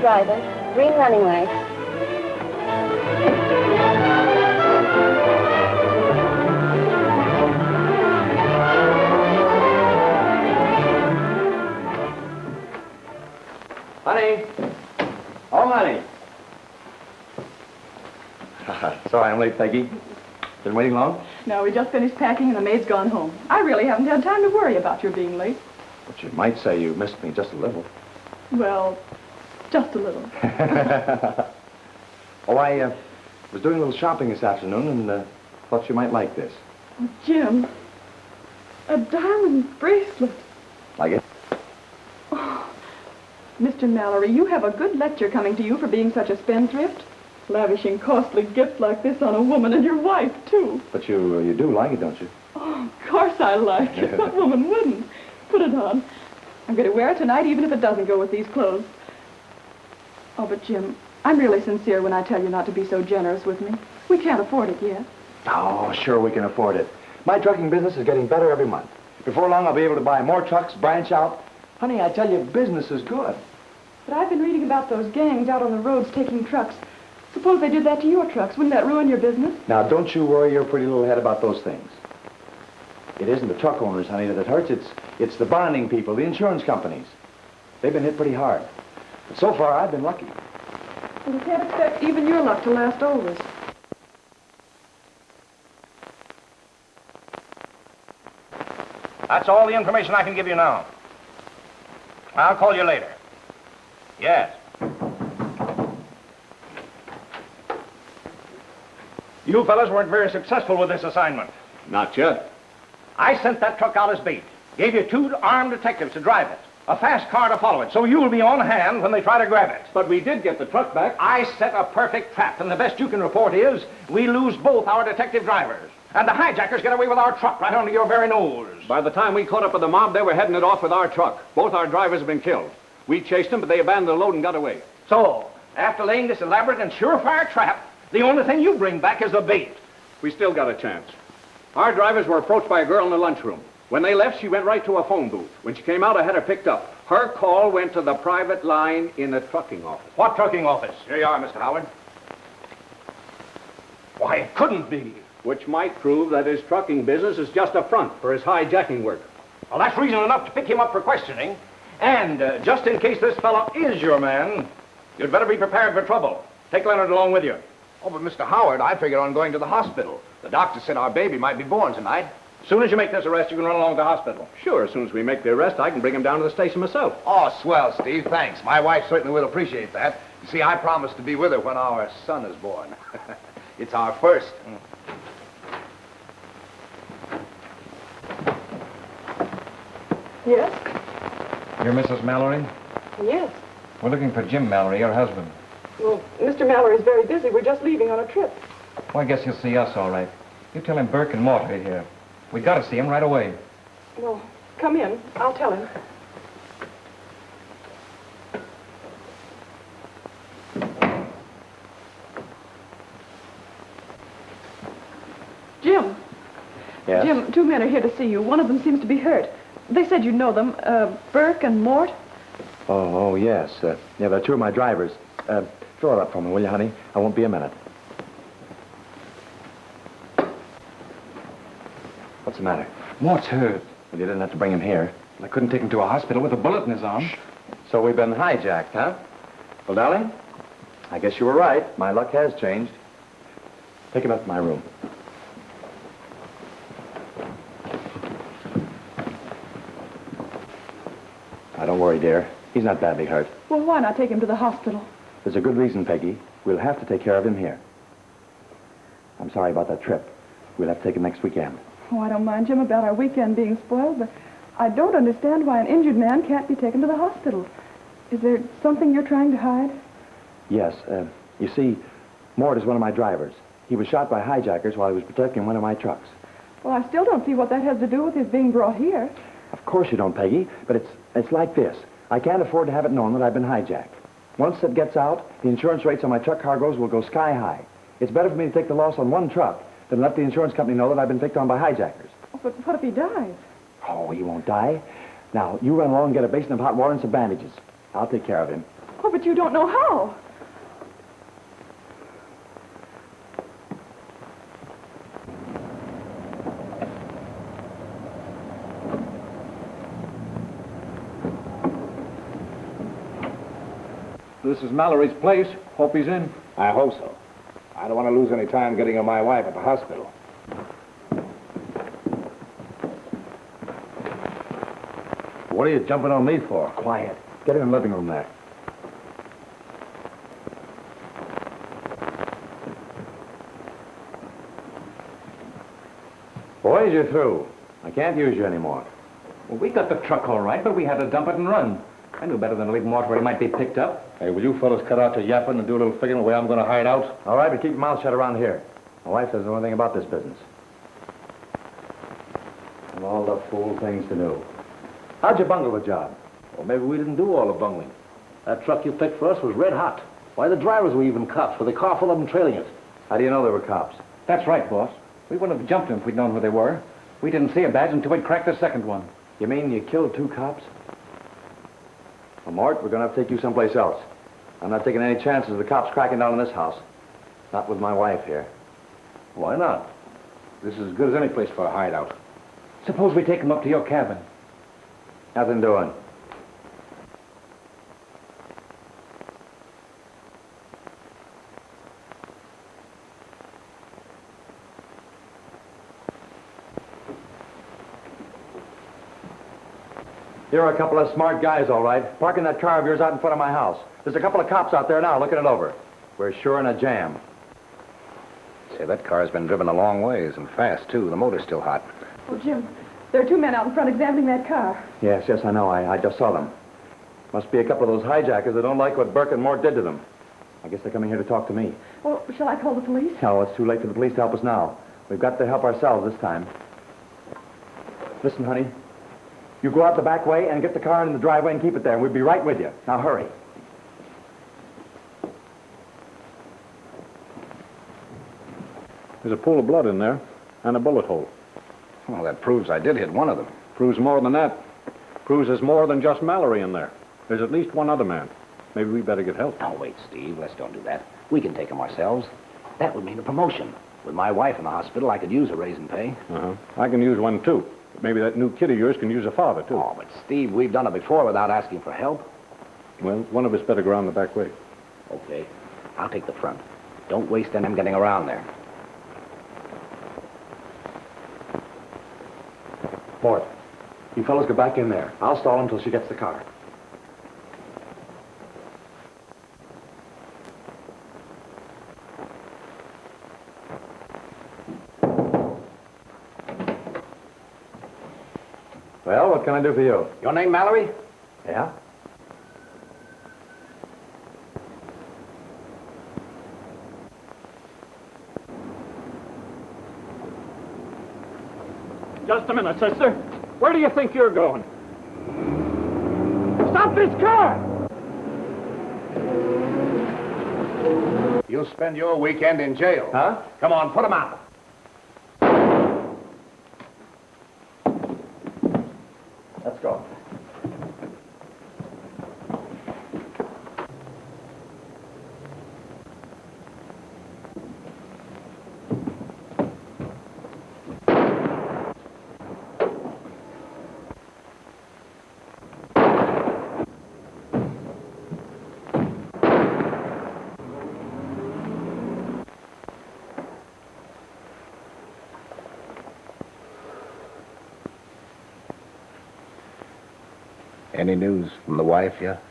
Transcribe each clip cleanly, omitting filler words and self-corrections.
driver. Green running light. Honey. Oh, honey. Sorry I'm late, Peggy. Been waiting long? No, we just finished packing and the maid's gone home. I really haven't had time to worry about your being late. But you might say you missed me just a little. Well, just a little. Oh, I was doing a little shopping this afternoon and thought you might like this. Oh, Jim, a diamond bracelet. Like it? Oh, Mr. Mallory, you have a good lecture coming to you for being such a spendthrift. Lavishing costly gifts like this on a woman and your wife, too. But you do like it, don't you? Oh, of course I like it. What woman wouldn't? Put it on. I'm going to wear it tonight even if it doesn't go with these clothes. Oh, but Jim, I'm really sincere when I tell you not to be so generous with me. We can't afford it yet. Oh, sure we can afford it. My trucking business is getting better every month. Before long, I'll be able to buy more trucks, branch out. Honey, I tell you, business is good. But I've been reading about those gangs out on the roads taking trucks. Suppose they did that to your trucks. Wouldn't that ruin your business? Now, don't you worry your pretty little head about those things. It isn't the truck owners, honey, that it hurts. It's the bonding people, the insurance companies. They've been hit pretty hard. But so far, I've been lucky. Well, you can't expect even your luck to last always. That's all the information I can give you now. I'll call you later. Yes. You fellas weren't very successful with this assignment. Not yet. I sent that truck out as bait. Gave you 2 armed detectives to drive it. A fast car to follow it, so you'll be on hand when they try to grab it. But we did get the truck back. I set a perfect trap, and the best you can report is we lose both our detective drivers. And the hijackers get away with our truck right under your very nose. By the time we caught up with the mob, they were heading it off with our truck. Both our drivers have been killed. We chased them, but they abandoned the load and got away. So, after laying this elaborate and surefire trap, the only thing you bring back is the bait. We still got a chance. Our drivers were approached by a girl in the lunchroom. When they left, she went right to a phone booth. When she came out, I had her picked up. Her call went to the private line in the trucking office. What trucking office? Here you are, Mr. Howard. Why, it couldn't be. Which might prove that his trucking business is just a front for his hijacking work. Well, that's reason enough to pick him up for questioning. And just in case this fellow is your man, you'd better be prepared for trouble. Take Leonard along with you. Oh, but Mr. Howard, I figured on going to the hospital. The doctor said our baby might be born tonight. As soon as you make this arrest, you can run along to the hospital. Sure, as soon as we make the arrest, I can bring him down to the station myself. Oh, swell, Steve. Thanks. My wife certainly will appreciate that. You see, I promised to be with her when our son is born. It's our first. Yes? You're Mrs. Mallory? Yes. We're looking for Jim Mallory, your husband. Well, Mr. Mallory is very busy. We're just leaving on a trip. Well, I guess you'll see us all right. You tell him Burke and Mort are here. We got to see him right away. Well, come in. I'll tell him. Jim. Yes? Jim, 2 men are here to see you. One of them seems to be hurt. They said you'd know them. Burke and Mort. Oh, yes. Yeah, they're 2 of my drivers. Throw it up for me, will you, honey? I won't be a minute. What's the matter? Mort's hurt. Well, you didn't have to bring him here. I couldn't take him to a hospital with a bullet in his arm. So we've been hijacked, huh? Well, darling, I guess you were right. My luck has changed. Take him up to my room. Now, don't worry, dear. He's not badly hurt. Well, why not take him to the hospital? There's a good reason, Peggy. We'll have to take care of him here. I'm sorry about that trip. We'll have to take him next weekend. Oh, I don't mind, Jim, about our weekend being spoiled, but I don't understand why an injured man can't be taken to the hospital. Is there something you're trying to hide? Yes. You see, Mort is one of my drivers. He was shot by hijackers while he was protecting one of my trucks. Well, I still don't see what that has to do with his being brought here. Of course you don't, Peggy, but it's like this. I can't afford to have it known that I've been hijacked. Once it gets out, the insurance rates on my truck cargoes will go sky high. It's better for me to take the loss on one truck than let the insurance company know that I've been picked on by hijackers. Oh, but what if he dies? Oh, he won't die. Now, you run along and get a basin of hot water and some bandages. I'll take care of him. Oh, but you don't know how. This is Mallory's place. Hope he's in. I hope so. I don't want to lose any time getting her my wife at the hospital. What are you jumping on me for? Quiet. Get in the living room there. Boys, you're through. I can't use you anymore. Well, we got the truck all right, but we had to dump it and run. I knew better than to leave Mort where he might be picked up. Hey, will you fellas cut out your yapping and do a little figuring the way I'm going to hide out? All right, but keep your mouth shut around here. My wife doesn't know anything about this business. And all the fool things to do. How'd you bungle the job? Well, maybe we didn't do all the bungling. That truck you picked for us was red hot. Why, the drivers were even cops with a car full of them trailing it. How do you know they were cops? That's right, boss. We wouldn't have jumped them if we'd known who they were. We didn't see a badge until we'd cracked the second one. You mean you killed 2 cops? Well, Mort, we're going to have to take you someplace else. I'm not taking any chances of the cops cracking down on this house. Not with my wife here. Why not? This is as good as any place for a hideout. Suppose we take him up to your cabin. Nothing doing. You're a couple of smart guys, all right. Parking that car of yours out in front of my house. There's a couple of cops out there now looking it over. We're sure in a jam. Say, that car's been driven a long ways, and fast, too. The motor's still hot. Oh, Jim, there are 2 men out in front examining that car. Yes, I know. I just saw them. Must be a couple of those hijackers that don't like what Burke and Mort did to them. I guess they're coming here to talk to me. Well, shall I call the police? No, it's too late for the police to help us now. We've got to help ourselves this time. Listen, honey. You go out the back way and get the car in the driveway and keep it there, and we'll be right with you. Now, hurry. There's a pool of blood in there and a bullet hole. Well, that proves I did hit one of them. Proves more than that. Proves there's more than just Mallory in there. There's at least one other man. Maybe we better get help. Now, wait, Steve. Let's don't do that. We can take him ourselves. That would mean a promotion. With my wife in the hospital, I could use a raise in pay. I can use one, too. Maybe that new kid of yours can use a father, too. Oh, but Steve, we've done it before without asking for help. Well, one of us better go around the back way. Okay. I'll take the front. Don't waste any time getting around there. Mort, you fellas go back in there. I'll stall until she gets the car. Well, what can I do for you? Your name, Mallory? Yeah? Just a minute, sister. Where do you think you're going? Stop this car! You'll spend your weekend in jail. Huh? Come on, put him out. Let's go. Any news from the wife yet?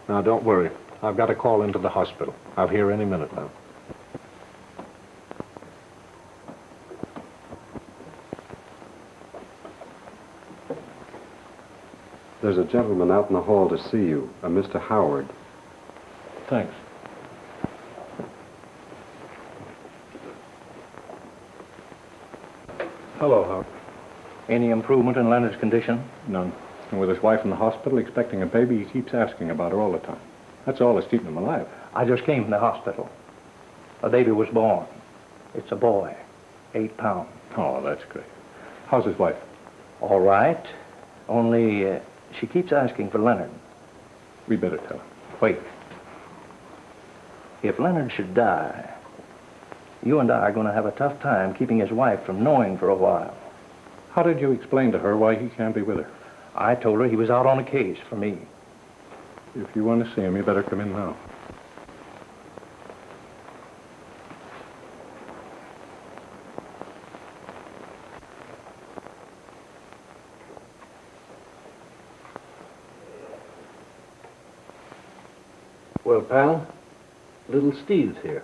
Now, don't worry. I've got a call into the hospital. I'll be here any minute now. There's a gentleman out in the hall to see you, a Mr. Howard. Thanks. Hello, Howard. Any improvement in Leonard's condition? None. And with his wife in the hospital expecting a baby, he keeps asking about her all the time. That's all that's keeping him alive. I just came from the hospital. A baby was born. It's a boy, 8 pounds. Oh, that's great. How's his wife? All right. Only she keeps asking for Leonard. We better tell her. Wait. If Leonard should die, you and I are going to have a tough time keeping his wife from knowing for a while. How did you explain to her why he can't be with her? I told her he was out on a case for me. If you want to see him, you better come in now. Well, pal, little Steve's here.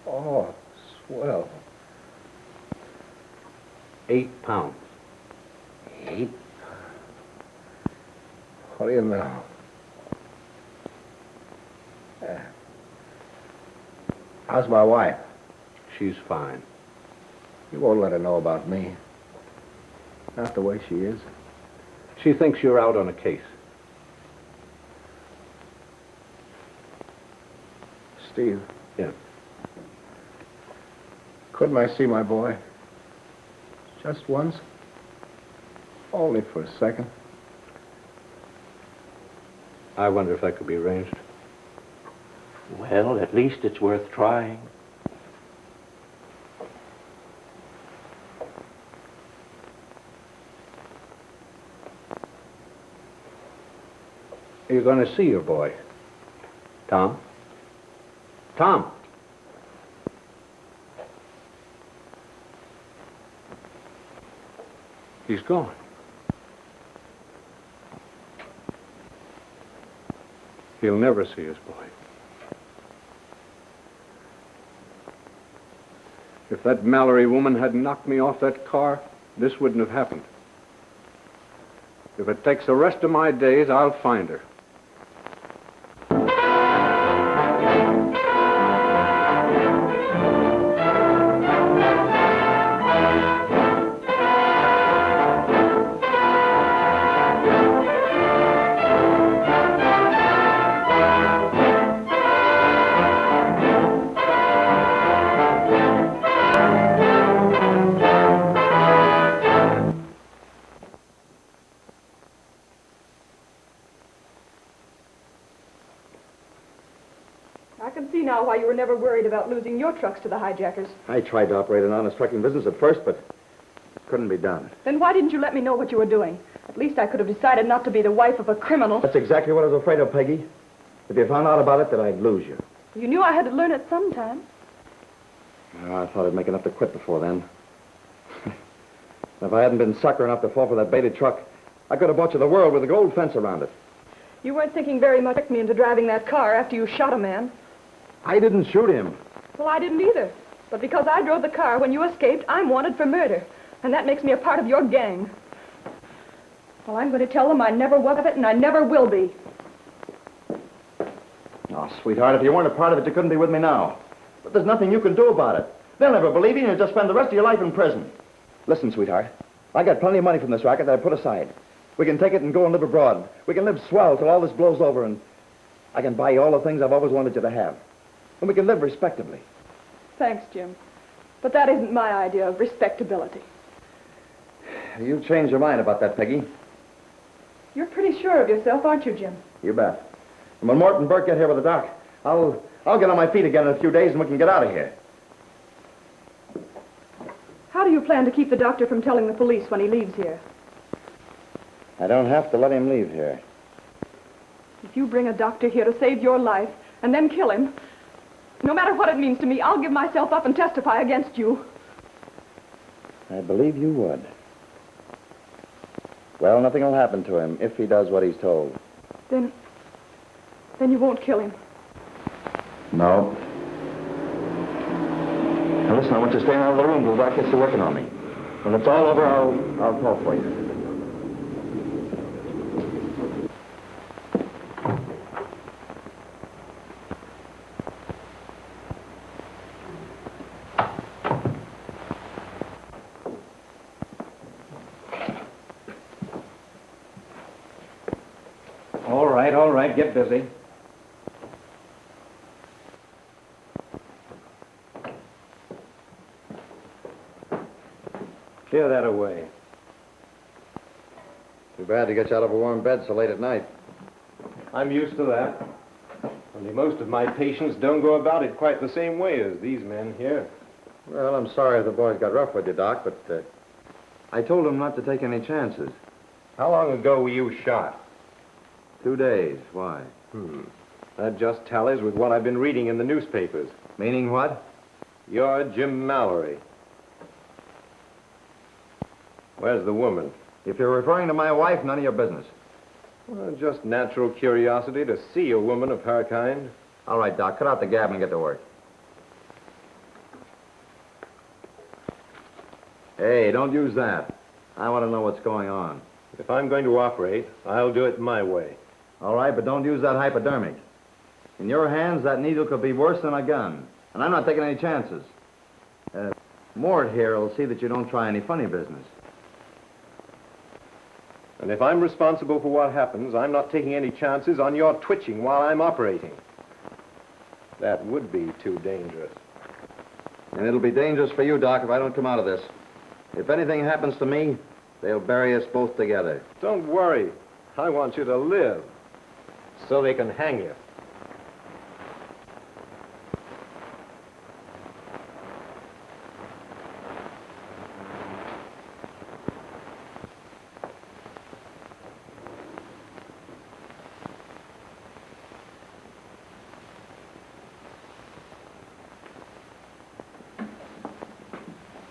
Oh, swell. 8 pounds. 8? What do you know? How's my wife? She's fine. You won't let her know about me. Not the way she is. She thinks you're out on a case. Steve. Yeah. Couldn't I see my boy? Just once? Only for a second. I wonder if that could be arranged. Well, at least it's worth trying. You're going to see your boy. Tom? Tom! He's gone. He'll never see his boy. If that Mallory woman hadn't knocked me off that car, this wouldn't have happened. If it takes the rest of my days, I'll find her. Why you were never worried about losing your trucks to the hijackers. I tried to operate an honest trucking business at first, but it couldn't be done. Then why didn't you let me know what you were doing? At least I could have decided not to be the wife of a criminal. That's exactly what I was afraid of, Peggy. If you found out about it, that I'd lose you. You knew I had to learn it sometime. Oh, I thought I'd make enough to quit before then. If I hadn't been sucker enough to fall for that baited truck, I could have bought you the world with a gold fence around it. You weren't thinking very much of me into driving that car after you shot a man. I didn't shoot him. Well, I didn't either. But because I drove the car when you escaped, I'm wanted for murder. And that makes me a part of your gang. Well, I'm going to tell them I never was of it and I never will be. Oh, sweetheart, if you weren't a part of it, you couldn't be with me now. But there's nothing you can do about it. They'll never believe you and you'll just spend the rest of your life in prison. Listen, sweetheart, I got plenty of money from this racket that I put aside. We can take it and go and live abroad. We can live swell till all this blows over and I can buy you all the things I've always wanted you to have. And we can live respectably. Thanks, Jim. But that isn't my idea of respectability. You've changed your mind about that, Peggy. You're pretty sure of yourself, aren't you, Jim? You bet. And when Mort and Burke get here with the doc, I'll get on my feet again in a few days and we can get out of here. How do you plan to keep the doctor from telling the police when he leaves here? I don't have to let him leave here. If you bring a doctor here to save your life and then kill him, no matter what it means to me, I'll give myself up and testify against you. I believe you would. Well, nothing will happen to him if he does what he's told. Then you won't kill him. No. Now listen, I want you to stay out of the room till the doc gets to working on me. When it's all over, I'll call for you. All right, get busy. Clear that away. Too bad to get you out of a warm bed so late at night. I'm used to that. Only most of my patients don't go about it quite the same way as these men here. Well, I'm sorry if the boys got rough with you, Doc, but I told them not to take any chances. How long ago were you shot? 2 days. Why? That just tallies with what I've been reading in the newspapers. Meaning what? You're Jim Mallory. Where's the woman? If you're referring to my wife, none of your business. Well, just natural curiosity to see a woman of her kind. All right, Doc, cut out the gab and get to work. Hey, don't use that. I want to know what's going on. If I'm going to operate, I'll do it my way. All right, but don't use that hypodermic. In your hands, that needle could be worse than a gun. And I'm not taking any chances. Mort here will see that you don't try any funny business. And if I'm responsible for what happens, I'm not taking any chances on your twitching while I'm operating. That would be too dangerous. And it'll be dangerous for you, Doc, if I don't come out of this. If anything happens to me, they'll bury us both together. Don't worry. I want you to live so they can hang you.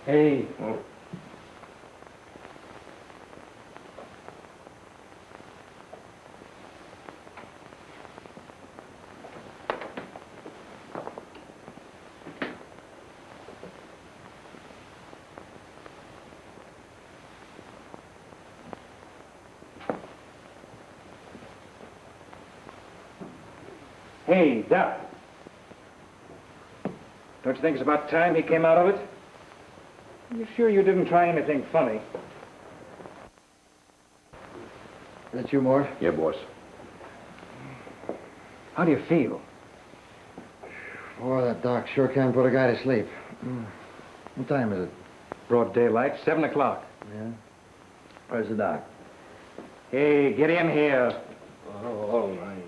Hey. Hey, Doc. Don't you think it's about time he came out of it? You sure you didn't try anything funny? That you, Mort? Yeah, boss. How do you feel? Boy, that doc sure can put a guy to sleep. What time is it? Broad daylight, 7 o'clock. Yeah? Where's the doc? Hey, get in here. Oh, all right.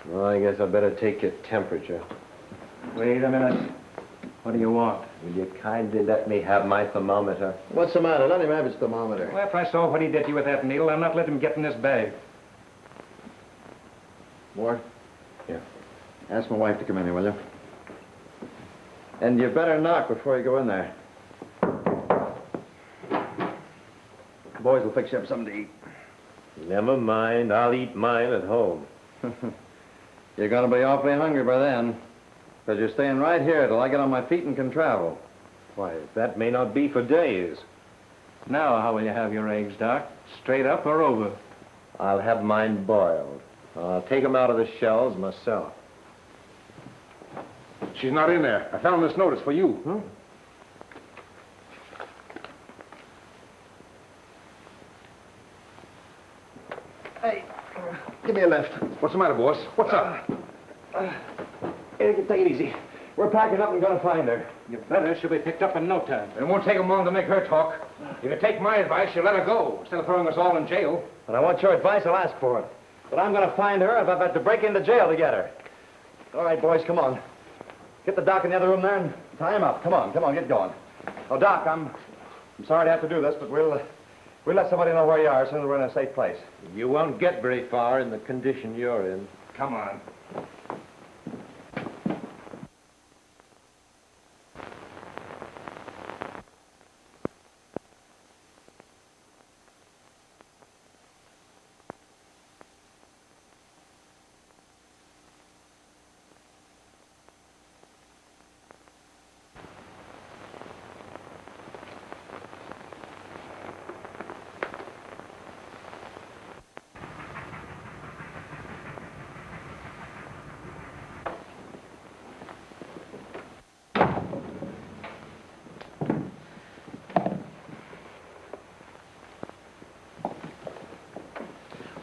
Well, I guess I'd better take your temperature. Wait a minute. What do you want? Will you kindly let me have my thermometer? What's the matter? Let him have his thermometer. Well, after I saw what he did to you with that needle, I'm not letting him get in this bag. Mort? Yeah. Ask my wife to come in here, will you? And you better knock before you go in there. The boys will fix you up something to eat. Never mind. I'll eat mine at home. You're going to be awfully hungry by then. Because you're staying right here till I get on my feet and can travel. Why, that may not be for days. Now, how will you have your eggs, Doc? Straight up or over? I'll have mine boiled. I'll take them out of the shells myself. She's not in there. I found this notice for you. Huh? Hey, give me a lift. What's the matter, boss? What's up? Take it easy. We're packing up and going to find her. You better. She'll be picked up in no time. It won't take them long to make her talk. If you take my advice, you'll let her go, instead of throwing us all in jail. When I want your advice, I'll ask for it. But I'm going to find her if I've had to break into jail to get her. All right, boys, come on. Get the doc in the other room there and tie him up. Come on, get going. Oh, Doc, I'm sorry to have to do this, but we'll let somebody know where you are as soon as we're in a safe place. You won't get very far in the condition you're in. Come on.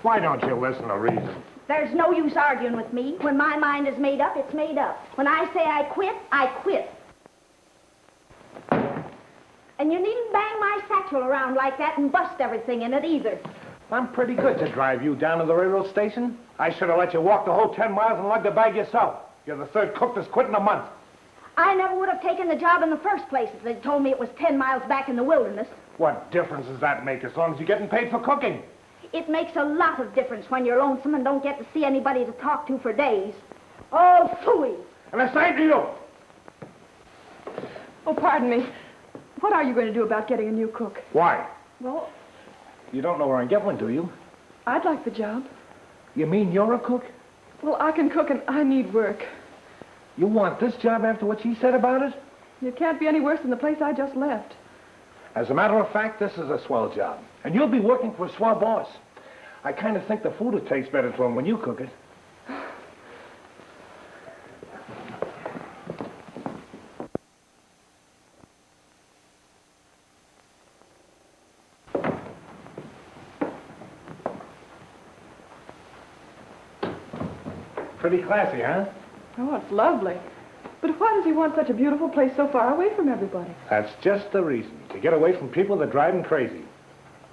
Why don't you listen to reason? There's no use arguing with me. When my mind is made up, it's made up. When I say I quit, I quit. And you needn't bang my satchel around like that and bust everything in it either. I'm pretty good to drive you down to the railroad station. I should have let you walk the whole 10 miles and lug the bag yourself. You're the third cook that's quit in a month. I never would have taken the job in the first place if they'd told me it was 10 miles back in the wilderness. What difference does that make as long as you're getting paid for cooking? It makes a lot of difference when you're lonesome and don't get to see anybody to talk to for days. Oh, phooey. And the same to you. Oh, pardon me. What are you going to do about getting a new cook? Why? Well, You don't know where I'm going, do you? I'd like the job. You mean you're a cook? Well, I can cook and I need work. You want this job after what she said about it? It can't be any worse than the place I just left. As a matter of fact, this is a swell job. And you'll be working for a swell boss. I kind of think the food will taste better to him when you cook it. Pretty classy, huh? Oh, it's lovely. But why does he want such a beautiful place so far away from everybody? That's just the reason. To get away from people that drive him crazy.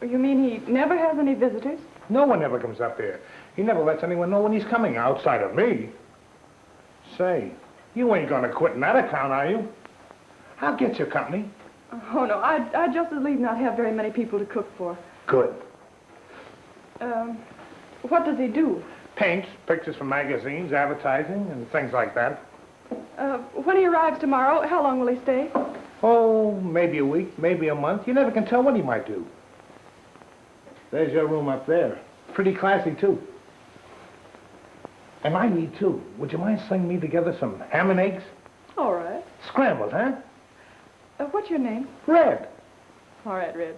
You mean he never has any visitors? No one ever comes up there. He never lets anyone know when he's coming, outside of me. Say, you ain't gonna quit in that account, are you? I'll get your company. Oh, no, I'd just as lief not have very many people to cook for. Good. What does he do? Paints, pictures from magazines, advertising, and things like that. When he arrives tomorrow, how long will he stay? Oh, maybe a week, maybe a month. You never can tell what he might do. There's your room up there. Pretty classy, too. And I need, too. Would you mind slinging me together some ham and eggs? All right. Scrambled, huh? What's your name? Red. All right, Red.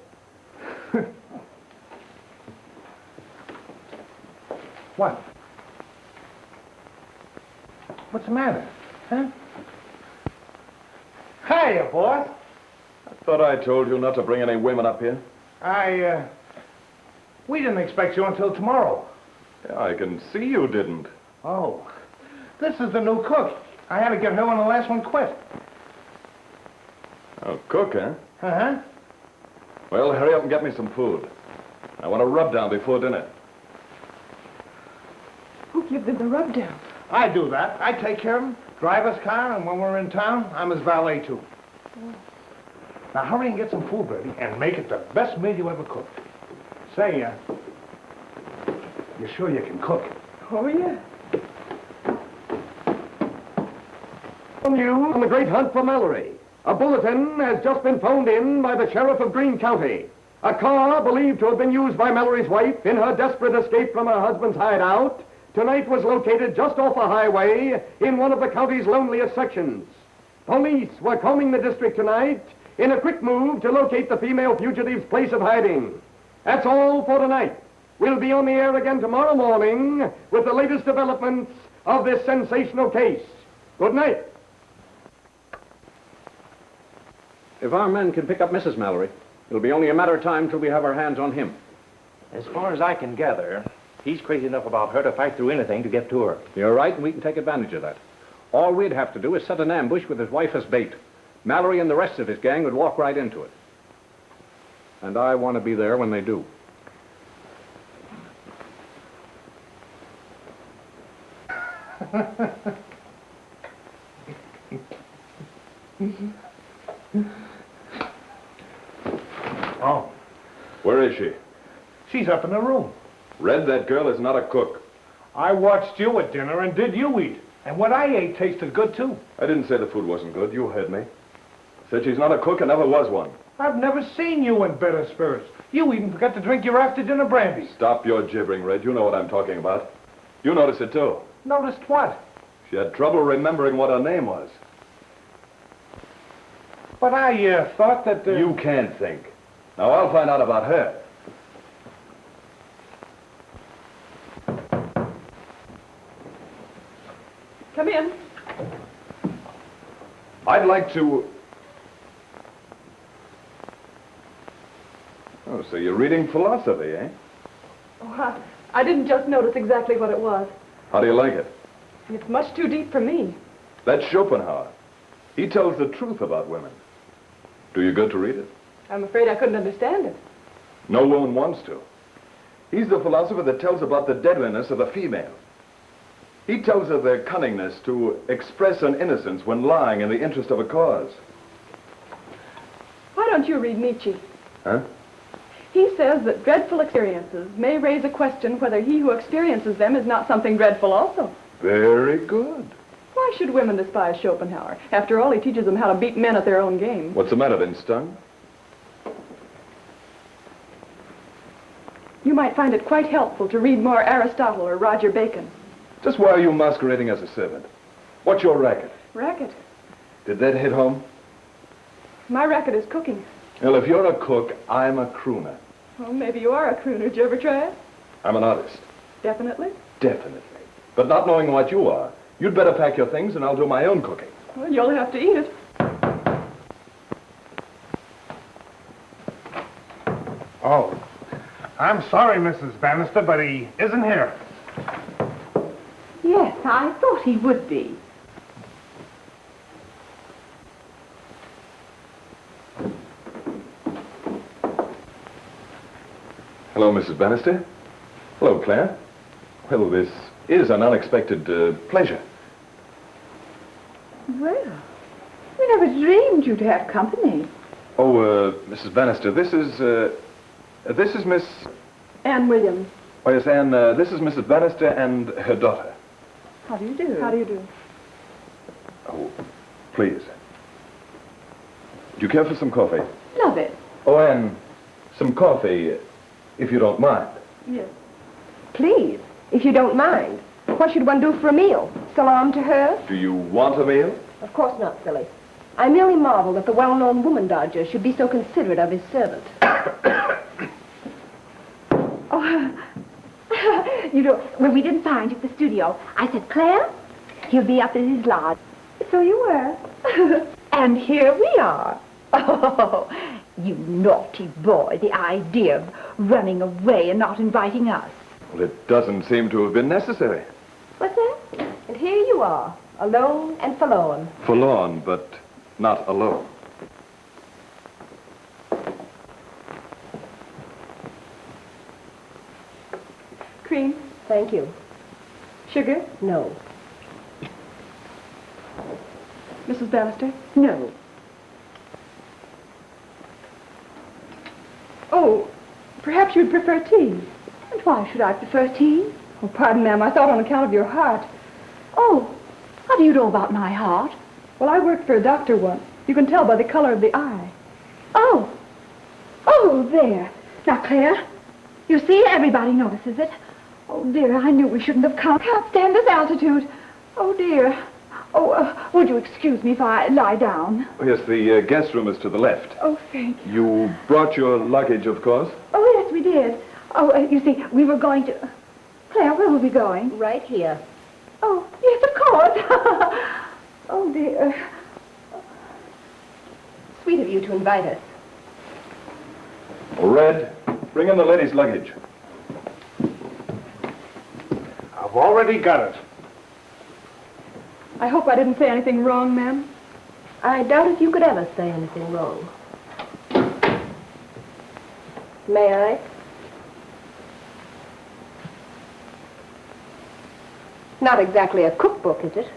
What? What's the matter? Huh? Hiya, boss. I thought I told you not to bring any women up here. We didn't expect you until tomorrow. Yeah, I can see you didn't. Oh, this is the new cook. I had to get her when the last one quit. Oh, cook, huh? Uh-huh. Well, hurry up and get me some food. I want a rub down before dinner. Who gives him the rub down? I do that. I take care of him, drive his car, and when we're in town, I'm his valet, too. Oh. Now, hurry and get some food ready, and make it the best meal you ever cooked. Say, you sure you can cook? Oh, yeah. On the great hunt for Mallory. A bulletin has just been phoned in by the sheriff of Greene County. A car believed to have been used by Mallory's wife in her desperate escape from her husband's hideout tonight was located just off a highway in one of the county's loneliest sections. Police were combing the district tonight in a quick move to locate the female fugitive's place of hiding. That's all for tonight. We'll be on the air again tomorrow morning with the latest developments of this sensational case. Good night. If our men can pick up Mrs. Mallory, it'll be only a matter of time till we have our hands on him. As far as I can gather, he's crazy enough about her to fight through anything to get to her. You're right, and we can take advantage of that. All we'd have to do is set an ambush with his wife as bait. Mallory and the rest of his gang would walk right into it. And I want to be there when they do. Oh. Where is she? She's up in the room. Red, that girl is not a cook. I watched you at dinner, and did you eat? And what I ate tasted good, too. I didn't say the food wasn't good. You heard me. Said she's not a cook and never was one. I've never seen you in better spirits. You even forgot to drink your after-dinner brandy. Stop your gibbering, Red. You know what I'm talking about. You noticed it, too. Noticed what? She had trouble remembering what her name was. But I thought that... You can't think. Now, I'll find out about her. Come in. I'd like to... Oh, so you're reading philosophy, eh? Oh, I didn't just notice exactly what it was. How do you like it? It's much too deep for me. That's Schopenhauer. He tells the truth about women. Do you good to read it? I'm afraid I couldn't understand it. No woman wants to. He's the philosopher that tells about the deadliness of the female. He tells of their cunningness to express an innocence when lying in the interest of a cause. Why don't you read Nietzsche? Huh? He says that dreadful experiences may raise a question whether he who experiences them is not something dreadful also. Very good. Why should women despise Schopenhauer? After all, he teaches them how to beat men at their own game. What's the matter, been stung? You might find it quite helpful to read more Aristotle or Roger Bacon. Just why are you masquerading as a servant? What's your racket? Racket? Did that hit home? My racket is cooking. Well, if you're a cook, I'm a crooner. Well, maybe you are a crooner. Did you ever try it? I'm an artist. Definitely? Definitely. But not knowing what you are, you'd better pack your things and I'll do my own cooking. Well, you'll have to eat it. Oh, I'm sorry, Mrs. Bannister, but he isn't here. Yes, I thought he would be. Hello, Mrs. Bannister. Hello, Claire. Well, this is an unexpected pleasure. Well, we never dreamed you'd have company. Oh, Mrs. Bannister, this is Miss... Anne Williams. Oh, yes, Anne, this is Mrs. Bannister and her daughter. How do you do? How do you do? Oh, please. Do you care for some coffee? Love it. Oh, Anne, some coffee, if you don't mind. Yes. Please, if you don't mind. What should one do for a meal? Salaam to her? Do you want a meal? Of course not, silly. I merely marvel that the well-known woman dodger should be so considerate of his servant. You know, when we didn't find you at the studio, I said, Claire, he'll be up at his lodge. So you were. And here we are. Oh, you naughty boy, the idea of running away and not inviting us. Well, it doesn't seem to have been necessary. What's that? And here you are, alone and forlorn. Forlorn, but not alone. Cream? Thank you. Sugar? No. Mrs. Bannister? No. Oh, perhaps you'd prefer tea. And why should I prefer tea? Oh, pardon, ma'am. I thought on account of your heart. Oh, how do you know about my heart? Well, I worked for a doctor once. You can tell by the color of the eye. Oh. Oh, there. Now, Claire, you see, everybody notices it. Oh, dear, I knew we shouldn't have come. Can't stand this altitude. Oh, dear. Oh, would you excuse me if I lie down? Oh, yes, the guest room is to the left. Oh, thank you. You brought your luggage, of course? Oh, yes, we did. Oh, you see, we were going to... Claire, where were we going? Right here. Oh, yes, of course. Oh, dear. Sweet of you to invite us. Red, bring in the lady's luggage. I've already got it. I hope I didn't say anything wrong, ma'am. I doubt if you could ever say anything wrong. May I? Not exactly a cookbook, is it?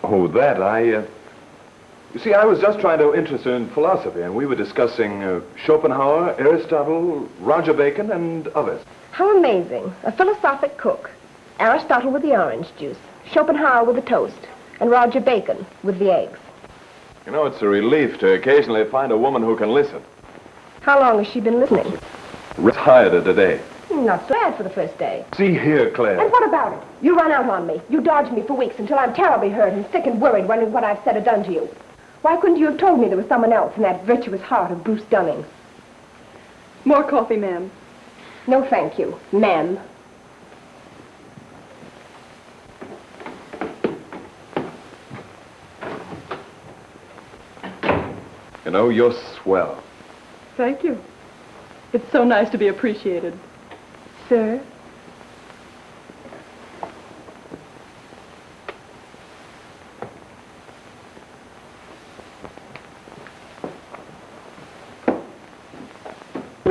Oh, that, You see, I was just trying to interest her in philosophy, and we were discussing Schopenhauer, Aristotle, Roger Bacon, and others. How amazing. A philosophic cook. Aristotle with the orange juice, Schopenhauer with the toast, and Roger Bacon with the eggs. You know, it's a relief to occasionally find a woman who can listen. How long has she been listening? Retired her today. Not so bad for the first day. See here, Claire. And what about it? You run out on me. You dodge me for weeks until I'm terribly hurt and sick and worried wondering what I've said or done to you. Why couldn't you have told me there was someone else in that virtuous heart of Bruce Dunning? More coffee, ma'am. No, thank you, ma'am. You know, you're swell. Thank you. It's so nice to be appreciated. Sir?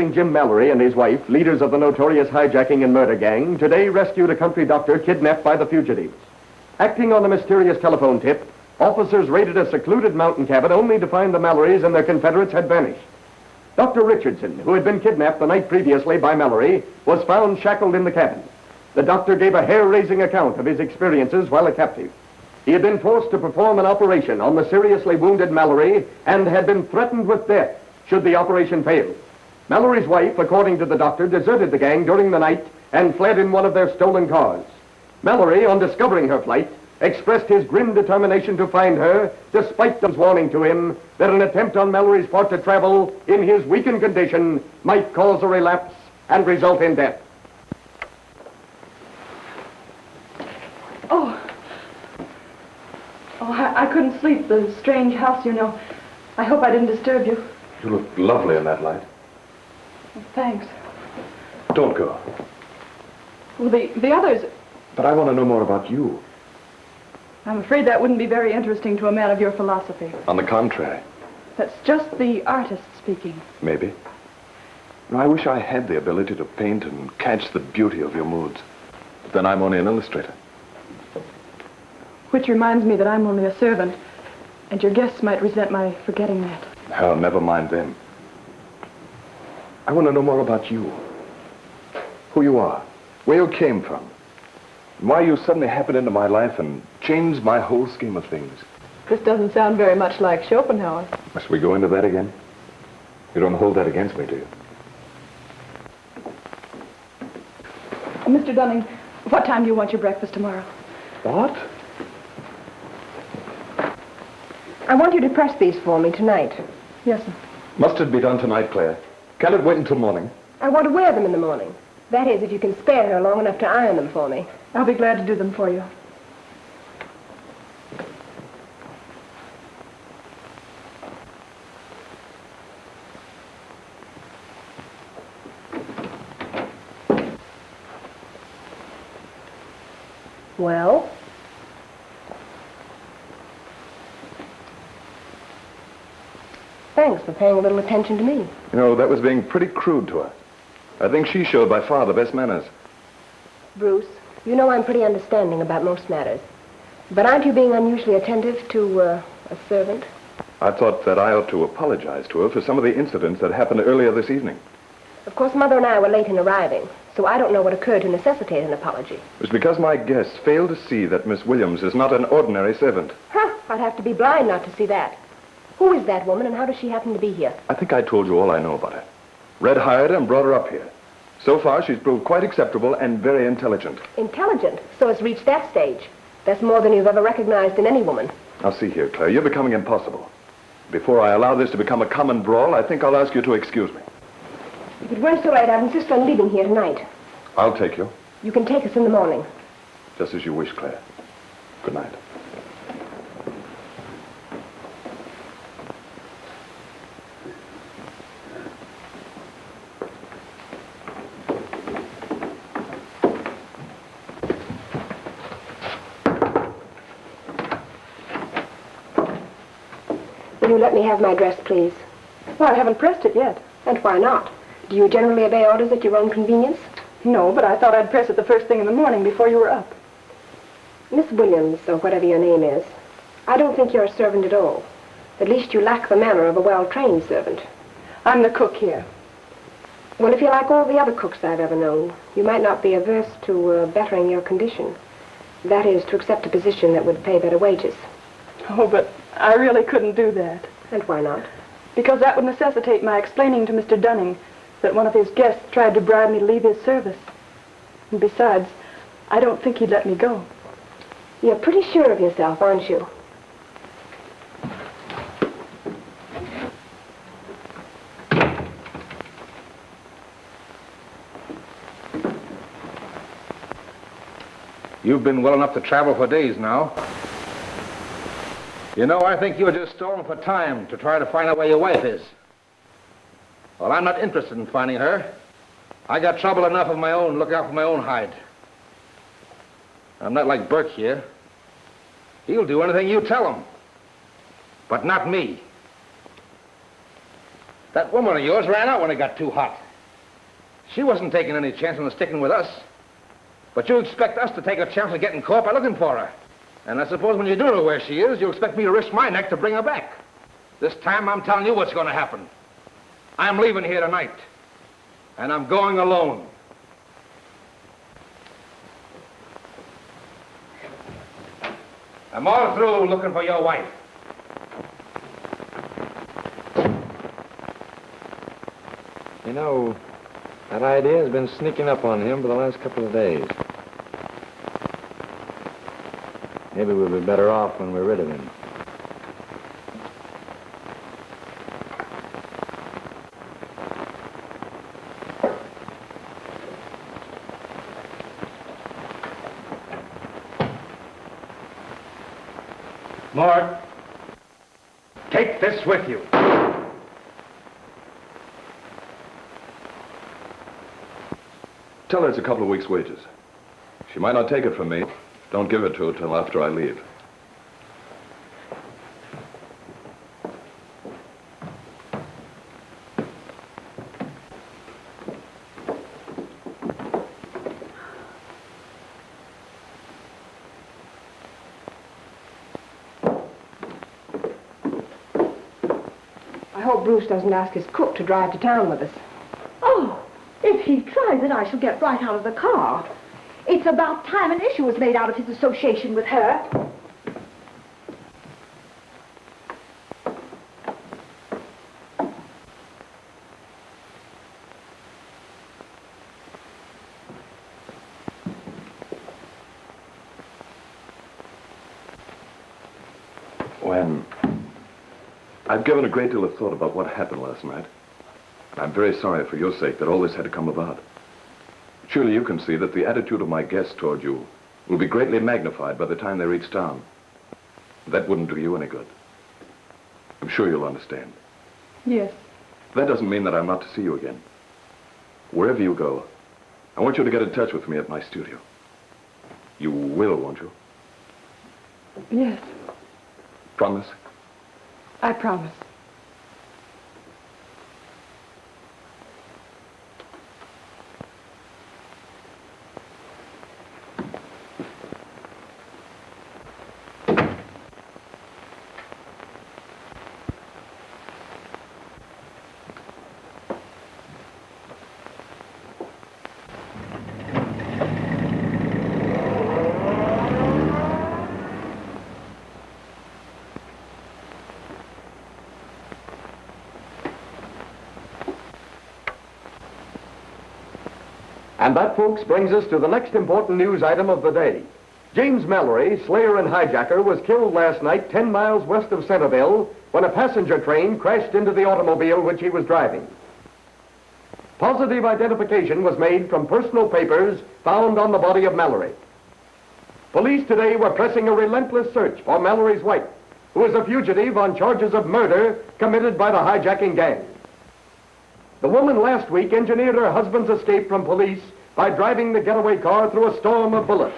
traveling Jim Mallory and his wife, leaders of the notorious hijacking and murder gang, today rescued a country doctor kidnapped by the fugitives. Acting on the mysterious telephone tip, officers raided a secluded mountain cabin only to find the Mallorys and their Confederates had vanished. Dr. Richardson, who had been kidnapped the night previously by Mallory, was found shackled in the cabin. The doctor gave a hair-raising account of his experiences while a captive. He had been forced to perform an operation on the seriously wounded Mallory and had been threatened with death should the operation fail. Mallory's wife, according to the doctor, deserted the gang during the night and fled in one of their stolen cars. Mallory, on discovering her flight, expressed his grim determination to find her, despite those warning to him that an attempt on Mallory's part to travel in his weakened condition might cause a relapse and result in death. I couldn't sleep. The strange house, you know. I hope I didn't disturb you. You look lovely in that light. Well, thanks. Don't go. Well, the others... But I want to know more about you. I'm afraid that wouldn't be very interesting to a man of your philosophy. On the contrary. That's just the artist speaking. Maybe. No, I wish I had the ability to paint and catch the beauty of your moods. But then I'm only an illustrator. Which reminds me that I'm only a servant, and your guests might resent my forgetting that. Hell, never mind them. I want to know more about you. Who you are, where you came from, and why you suddenly happened into my life and changed my whole scheme of things. This doesn't sound very much like Schopenhauer. Must we go into that again? You don't hold that against me, do you? Mr. Dunning, what time do you want your breakfast tomorrow? What? I want you to press these for me tonight. Yes, sir. Must it be done tonight, Claire? Can it wait until morning? I want to wear them in the morning. That is, if you can spare her long enough to iron them for me. I'll be glad to do them for you. Well? Thanks for paying a little attention to me. You know, that was being pretty crude to her. I think she showed by far the best manners. Bruce, you know I'm pretty understanding about most matters. But aren't you being unusually attentive to a servant? I thought that I ought to apologize to her for some of the incidents that happened earlier this evening. Of course, Mother and I were late in arriving, so I don't know what occurred to necessitate an apology. It was because my guests failed to see that Miss Williams is not an ordinary servant. Huh, I'd have to be blind not to see that. Who is that woman, and how does she happen to be here? I think I told you all I know about her. Red hired her and brought her up here. So far, she's proved quite acceptable and very intelligent. Intelligent? So it's reached that stage. That's more than you've ever recognized in any woman. Now, see here, Claire, you're becoming impossible. Before I allow this to become a common brawl, I think I'll ask you to excuse me. If it weren't so late, I'd insist on leaving here tonight. I'll take you. You can take us in the morning. Just as you wish, Claire. Good night. Will you let me have my dress, please? Well, I haven't pressed it yet. And why not? Do you generally obey orders at your own convenience? No, but I thought I'd press it the first thing in the morning before you were up. Miss Williams, or whatever your name is, I don't think you're a servant at all. At least you lack the manner of a well-trained servant. I'm the cook here. Well, if you're like all the other cooks I've ever known, you might not be averse to bettering your condition. That is, to accept a position that would pay better wages. Oh, but I really couldn't do that. And why not? Because that would necessitate my explaining to Mr. Dunning that one of his guests tried to bribe me to leave his service. And besides, I don't think he'd let me go. You're pretty sure of yourself, aren't you? You've been well enough to travel for days now. You know, I think you're just stalling for time to try to find out where your wife is. Well, I'm not interested in finding her. I got trouble enough of my own, looking out for my own hide. I'm not like Burke here. He'll do anything you tell him. But not me. That woman of yours ran out when it got too hot. She wasn't taking any chance on sticking with us. But you expect us to take a chance of getting caught by looking for her. And I suppose when you do know where she is, you expect me to risk my neck to bring her back. This time, I'm telling you what's going to happen. I'm leaving here tonight. And I'm going alone. I'm all through looking for your wife. You know, that idea has been sneaking up on him for the last couple of days. Maybe we'll be better off when we're rid of him. Mort, take this with you. Tell her it's a couple of weeks' wages. She might not take it from me. Don't give it to her till after I leave. I hope Bruce doesn't ask his cook to drive to town with us. Oh, if he tries it, I shall get right out of the car. It's about time an issue was made out of his association with her. I've given a great deal of thought about what happened last night. I'm very sorry for your sake that all this had to come about. Surely you can see that the attitude of my guests toward you will be greatly magnified by the time they reach town. That wouldn't do you any good. I'm sure you'll understand. Yes. That doesn't mean that I'm not to see you again. Wherever you go, I want you to get in touch with me at my studio. You will, won't you? Yes, Promise? I promise. And that, folks, brings us to the next important news item of the day. James Mallory, slayer and hijacker, was killed last night 10 miles west of Centerville when a passenger train crashed into the automobile which he was driving. Positive identification was made from personal papers found on the body of Mallory. Police today were pressing a relentless search for Mallory's wife, who is a fugitive on charges of murder committed by the hijacking gang. The woman last week engineered her husband's escape from police by driving the getaway car through a storm of bullets.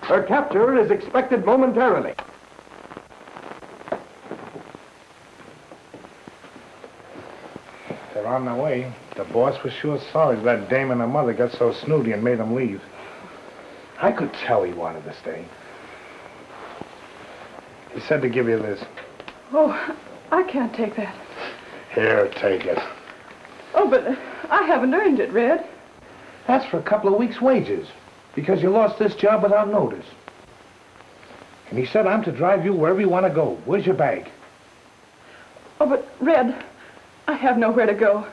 Her capture is expected momentarily. They're on their way. The boss was sure sorry that dame and her mother got so snooty and made them leave. I could tell he wanted to stay. He said to give you this. Oh, I can't take that. Here, take it. Oh, but I haven't earned it, Red. That's for a couple of weeks' wages, because you lost this job without notice. And he said I'm to drive you wherever you want to go. Where's your bag? Oh, but Red, I have nowhere to go.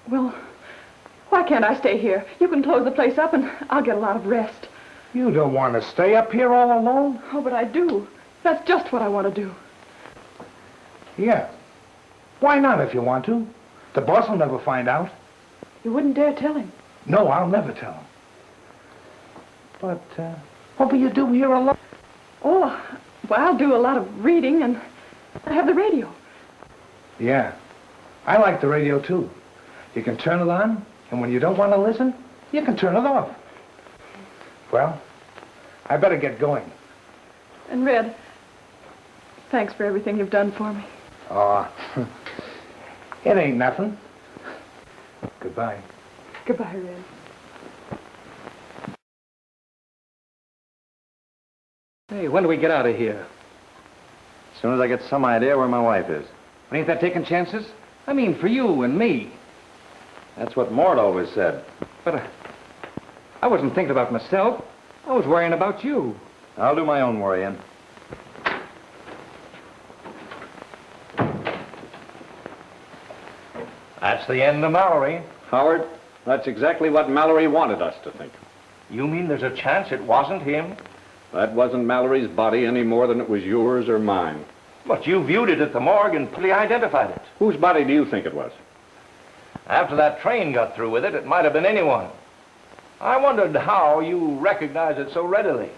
Well, why can't I stay here? You can close the place up and I'll get a lot of rest. You don't want to stay up here all alone? Oh, but I do. That's just what I want to do. Yeah. Why not if you want to? The boss will never find out. You wouldn't dare tell him. No, I'll never tell him. But, what will you do here alone? Oh, well, I'll do a lot of reading and I have the radio. Yeah. I like the radio, too. You can turn it on, and when you don't want to listen, you can turn it off. Well, I better get going. And Red, thanks for everything you've done for me. Aw, it ain't nothing. Goodbye. Goodbye, Red. Hey, when do we get out of here? As soon as I get some idea where my wife is. But ain't that taking chances? I mean, for you and me. That's what Mort always said. But I wasn't thinking about myself. I was worrying about you. I'll do my own worrying. That's the end of Mallory. Howard, that's exactly what Mallory wanted us to think. You mean there's a chance it wasn't him? That wasn't Mallory's body any more than it was yours or mine. But you viewed it at the morgue and fully identified it. Whose body do you think it was? After that train got through with it, it might have been anyone. I wondered how you recognized it so readily.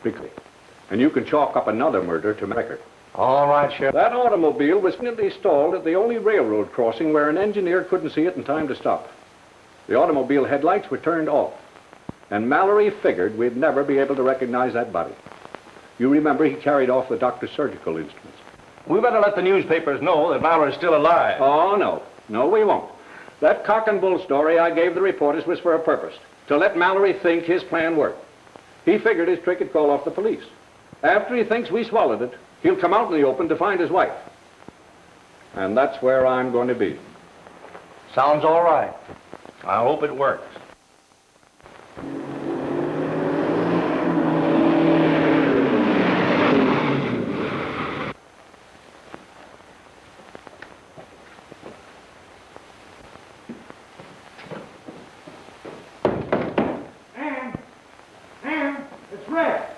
Quickly. And you can chalk up another murder to my record. All right, Sheriff. That automobile was neatly stalled at the only railroad crossing where an engineer couldn't see it in time to stop. The automobile headlights were turned off. And Mallory figured we'd never be able to recognize that body. You remember he carried off the doctor's surgical instruments. We better let the newspapers know that Mallory's still alive. Oh, no. No, we won't. That cock and bull story I gave the reporters was for a purpose. To let Mallory think his plan worked. He figured his trick would call off the police. After he thinks we swallowed it, he'll come out in the open to find his wife. And that's where I'm going to be. Sounds all right. I hope it works. It's Red.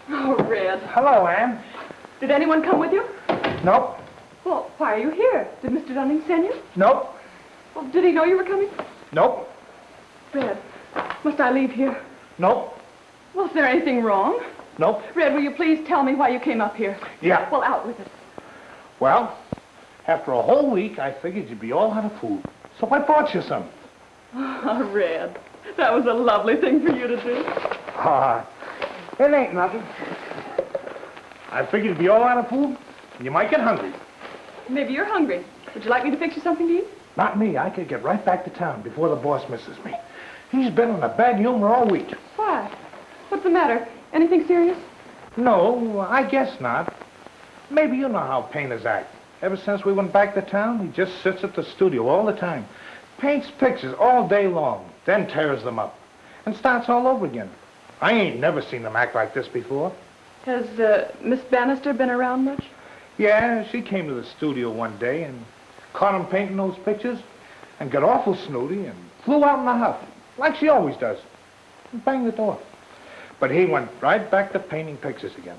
Oh, Red. Hello, Anne. Did anyone come with you? Nope. Well, why are you here? Did Mr. Dunning send you? Nope. Well, did he know you were coming? Nope. Red, must I leave here? Nope. Well, is there anything wrong? Nope. Red, will you please tell me why you came up here? Yeah. Well, out with it. Well, after a whole week, I figured you'd be all out of food. So I brought you some. Oh, Red, that was a lovely thing for you to do. It ain't nothing. I figured you'd be all out of food, and you might get hungry. Maybe you're hungry. Would you like me to fix you something to eat? Not me. I could get right back to town before the boss misses me. He's been in a bad humor all week. Why? What's the matter? Anything serious? No, I guess not. Maybe you know how painters act. Ever since we went back to town, he just sits at the studio all the time. Paints pictures all day long, then tears them up. And starts all over again. I ain't never seen him act like this before. Has Miss Bannister been around much? Yeah, she came to the studio one day and caught him painting those pictures and got awful snooty and flew out in a huff, like she always does, and banged the door. But he went right back to painting pictures again.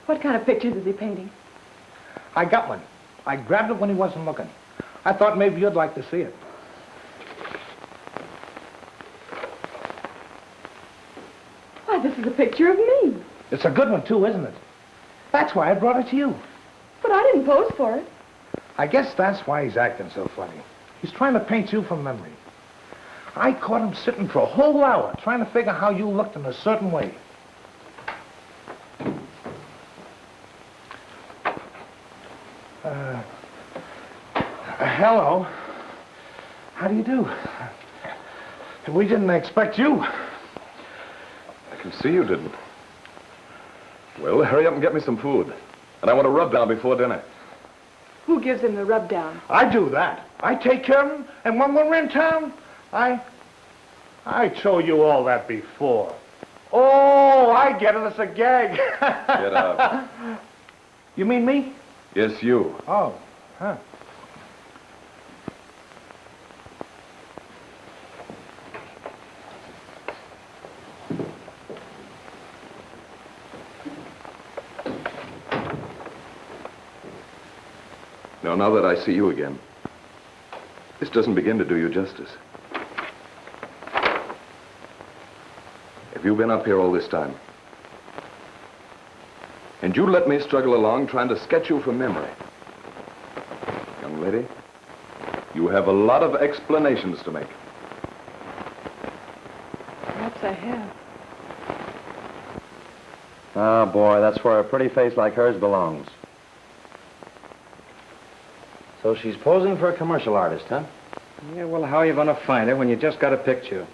What kind of pictures is he painting? I got one. I grabbed it when he wasn't looking. I thought maybe you'd like to see it. Why, this is a picture of me. It's a good one, too, isn't it? That's why I brought it to you. But I didn't pose for it. I guess that's why he's acting so funny. He's trying to paint you from memory. I caught him sitting for a whole hour trying to figure how you looked in a certain way. Hello. How do you do? We didn't expect you. I can see you didn't. Well, hurry up and get me some food. And I want a rub down before dinner. Who gives him the rub down? I do that. I take care of him, and when we're in town, I told you all that before. Oh, I get it. It's a gag. Get out. You mean me? Yes, you. Oh, huh. Now that I see you again, this doesn't begin to do you justice. Have you been up here all this time? And you let me struggle along trying to sketch you from memory. Young lady, you have a lot of explanations to make. Perhaps I have. Oh, boy, that's where a pretty face like hers belongs. So she's posing for a commercial artist, huh? Yeah, well, how are you going to find her when you just got a picture?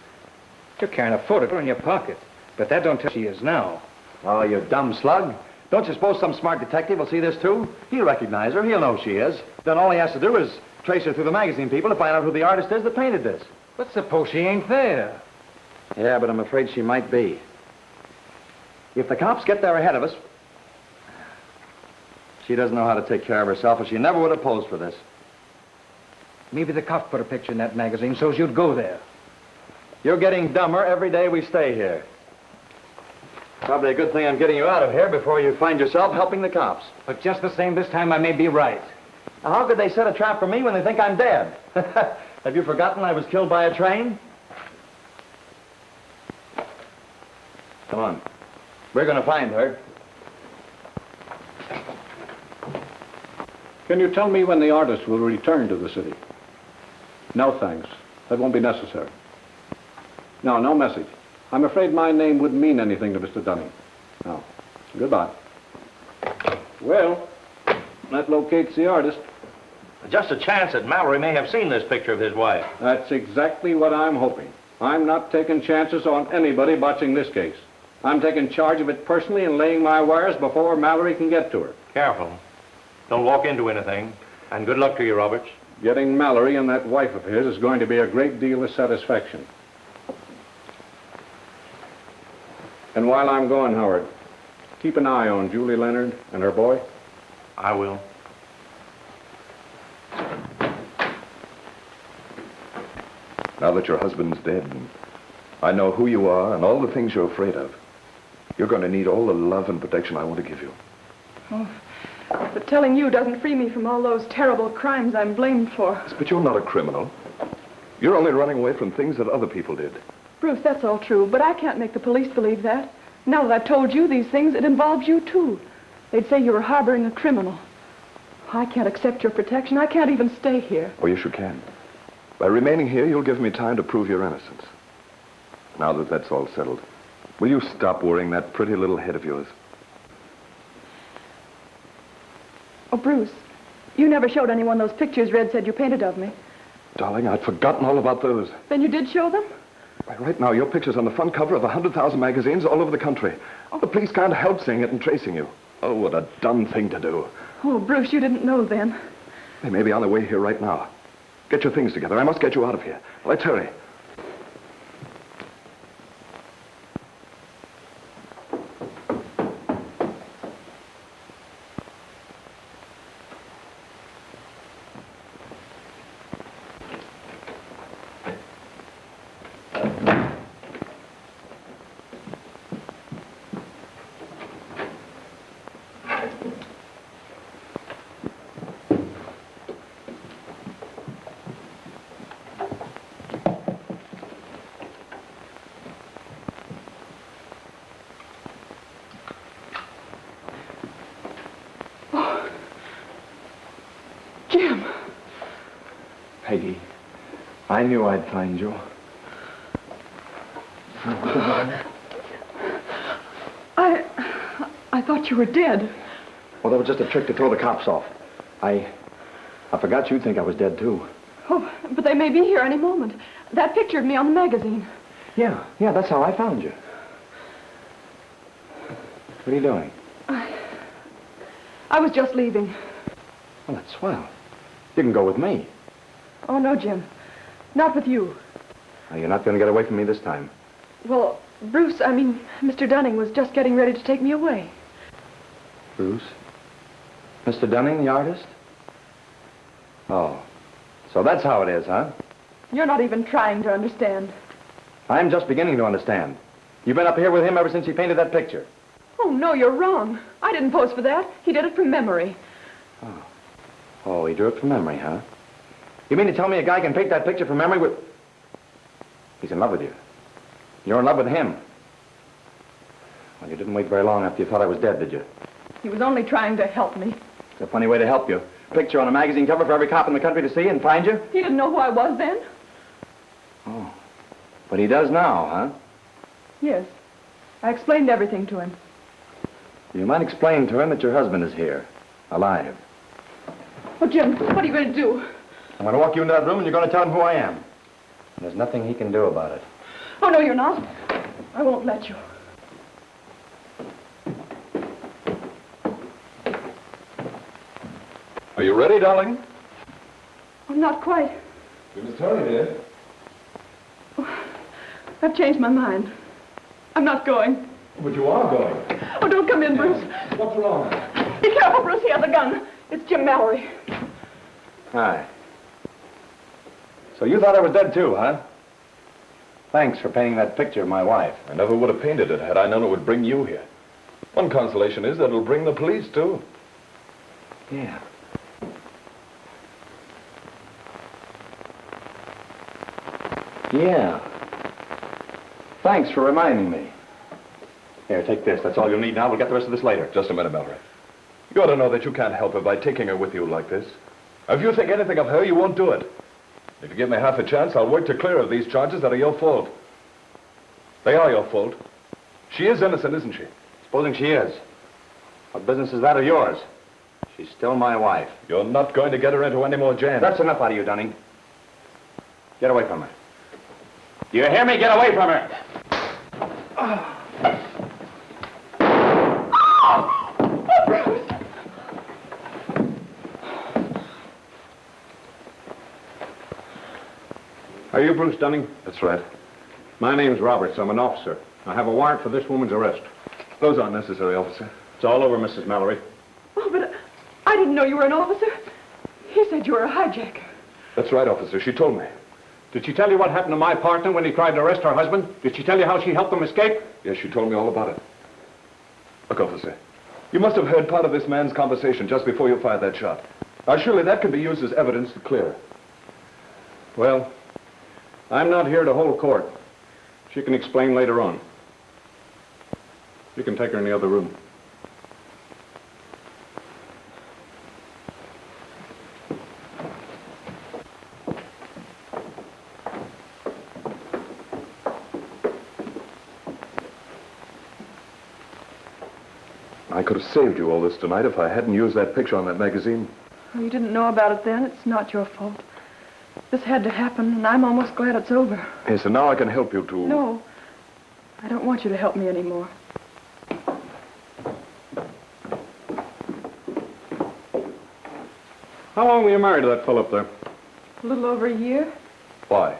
You're carrying a photo in your pocket. But that don't tell she is now. Oh, you dumb slug. Don't you suppose some smart detective will see this, too? He'll recognize her. He'll know who she is. Then all he has to do is trace her through the magazine people to find out who the artist is that painted this. But suppose she ain't there. Yeah, but I'm afraid she might be. If the cops get there ahead of us, she doesn't know how to take care of herself, or she never would have posed for this. Maybe the cops put a picture in that magazine so you'd go there. You're getting dumber every day we stay here. Probably a good thing I'm getting you out of here before you find yourself helping the cops. But just the same, this time I may be right. Now, how could they set a trap for me when they think I'm dead? Have you forgotten I was killed by a train? Come on. We're going to find her. Can you tell me when the artist will return to the city? No, thanks. That won't be necessary. No, no message. I'm afraid my name wouldn't mean anything to Mr. Dunning. No. Goodbye. Well, that locates the artist. Just a chance that Mallory may have seen this picture of his wife. That's exactly what I'm hoping. I'm not taking chances on anybody botching this case. I'm taking charge of it personally and laying my wires before Mallory can get to her. Careful. Don't walk into anything. And good luck to you, Roberts. Getting Mallory and that wife of his is going to be a great deal of satisfaction. And while I'm gone, Howard, keep an eye on Julie Leonard and her boy. I will. Now that your husband's dead, and I know who you are and all the things you're afraid of, you're going to need all the love and protection I want to give you. Oh, but telling you doesn't free me from all those terrible crimes I'm blamed for. But you're not a criminal. You're only running away from things that other people did. Bruce, that's all true, but I can't make the police believe that. Now that I've told you these things, it involves you, too. They'd say you were harboring a criminal. I can't accept your protection. I can't even stay here. Oh, yes, you can. By remaining here, you'll give me time to prove your innocence. Now that that's all settled, will you stop worrying that pretty little head of yours? Oh, Bruce, you never showed anyone those pictures Red said you painted of me. Darling, I'd forgotten all about those. Then you did show them? Why, right now, your picture's on the front cover of 100,000 magazines all over the country. The police can't help seeing it and tracing you. Oh, what a dumb thing to do. Oh, Bruce, you didn't know then. They may be on their way here right now. Get your things together. I must get you out of here. Let's hurry. Peggy, I knew I'd find you. I thought you were dead. Well, that was just a trick to throw the cops off. I forgot you'd think I was dead, too. Oh, but they may be here any moment. That picture of me on the magazine. Yeah, that's how I found you. What are you doing? I was just leaving. Well, that's swell. You can go with me. Oh, no, Jim. Not with you. Now, you're not going to get away from me this time. Well, Bruce, Mr. Dunning was just getting ready to take me away. Bruce? Mr. Dunning, the artist? Oh, so that's how it is, huh? You're not even trying to understand. I'm just beginning to understand. You've been up here with him ever since he painted that picture. Oh, no, you're wrong. I didn't pose for that. He did it from memory. Oh, he drew it from memory, huh? You mean to tell me a guy can paint that picture from memory with... He's in love with you. You're in love with him. Well, you didn't wait very long after you thought I was dead, did you? He was only trying to help me. It's a funny way to help you. Picture on a magazine cover for every cop in the country to see and find you? He didn't know who I was then? Oh. But he does now, huh? Yes. I explained everything to him. You might explain to him that your husband is here, alive. Oh, Jim, what are you going to do? I'm going to walk you into that room and you're going to tell him who I am. And there's nothing he can do about it. Oh, no, you're not. I won't let you. Are you ready, darling? Oh, not quite. You must hurry, dear. Oh, I've changed my mind. I'm not going. But you are going. Oh, don't come in, Bruce. What's wrong? Be careful, Bruce. He has a gun. It's Jim Mallory. Hi. So you thought I was dead too, huh? Thanks for painting that picture of my wife. I never would have painted it had I known it would bring you here. One consolation is that it'll bring the police, too. Yeah. Yeah. Thanks for reminding me. Here, take this. That's all you'll need now. We'll get the rest of this later. Just a minute, Mallory. You ought to know that you can't help her by taking her with you like this. If you think anything of her, you won't do it. If you give me half a chance, I'll work to clear of these charges that are your fault. They are your fault. She is innocent, isn't she? Supposing she is. What business is that of yours? She's still my wife. You're not going to get her into any more jams. That's enough out of you, Dunning. Get away from her. Do you hear me? Get away from her! Are you Bruce Dunning? That's right. My name's Roberts. I'm an officer. I have a warrant for this woman's arrest. Those aren't necessary, officer. It's all over, Mrs. Mallory. Oh, but I didn't know you were an officer. He said you were a hijacker. That's right, officer. She told me. Did she tell you what happened to my partner when he tried to arrest her husband? Did she tell you how she helped him escape? Yes, she told me all about it. Look, officer, you must have heard part of this man's conversation just before you fired that shot. Now, surely that could be used as evidence to clear her. Well, I'm not here to hold court. She can explain later on. You can take her in the other room. I could have saved you all this tonight if I hadn't used that picture on that magazine. Well, you didn't know about it then. It's not your fault. This had to happen, and I'm almost glad it's over. Yes, and now I can help you to... No, I don't want you to help me anymore. How long were you married to that fellow up there? A little over a year. Why?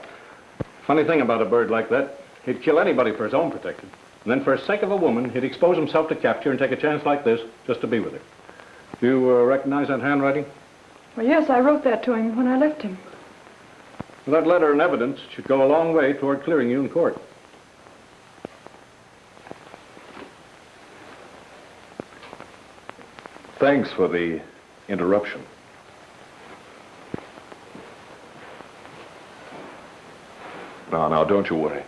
Funny thing about a bird like that, he'd kill anybody for his own protection. And then for the sake of a woman, he'd expose himself to capture and take a chance like this just to be with her. Do you recognize that handwriting? Well, yes, I wrote that to him when I left him. Well, that letter and evidence should go a long way toward clearing you in court. Thanks for the interruption. Now, don't you worry.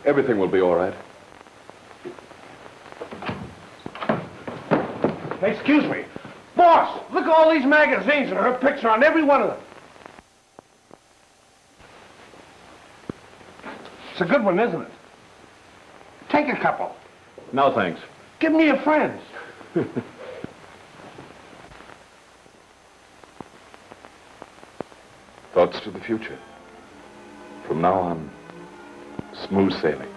Everything will be all right. Hey, excuse me. Boss, look at all these magazines and her picture on every one of them. It's a good one, isn't it? Take a couple. No, thanks. Give me your friends. Thoughts to the future. From now on, smooth sailing.